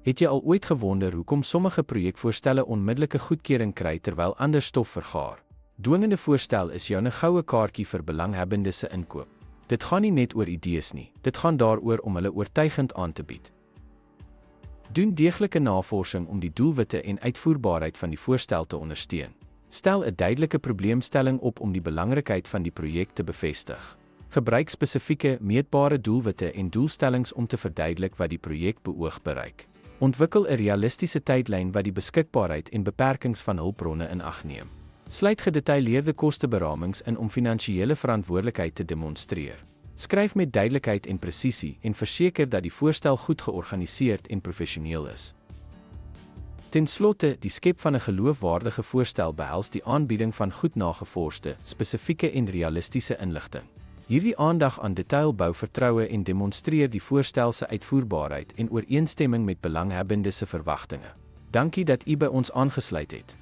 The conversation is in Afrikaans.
Het jy al ooit gewonder hoekom sommige projekvoorstelle onmiddellike goedkeuring kry terwyl ander stof vergaar? Dwingende voorstel is jou 'n goue kaartjie vir belanghebbendes se inkoop. Dit gaan nie net oor idees nie, dit gaan daaroor om hulle oortuigend aan te bied. Doen deeglike navorsing om die doelwitte en uitvoerbaarheid van die voorstel te ondersteun. Stel 'n duidelike probleemstelling op om die belangrikheid van die projek te bevestig. Gebruik spesifieke, meetbare doelwitte en doelstellings om te verduidelik wat die projek beoog bereik. Ontwikkel 'n realistiese tydlyn wat die beskikbaarheid en beperkings van hulpbronne in ag neem. Sluit gedetailleerde kosteberamings in om finansiële verantwoordelikheid te demonstreer. Skryf met duidelikheid en presisie en verseker dat die voorstel goed georganiseerd en professioneel is. Ten slotte, die skep van 'n geloofwaardige voorstel behels die aanbieding van goed nagevorsde, spesifieke en realistiese inligting. Hierdie aandag aan detail bou vertroue en demonstreer die voorstel se uitvoerbaarheid en ooreenstemming met belanghebbendes se verwagtinge. Dankie dat u by ons aangesluit het.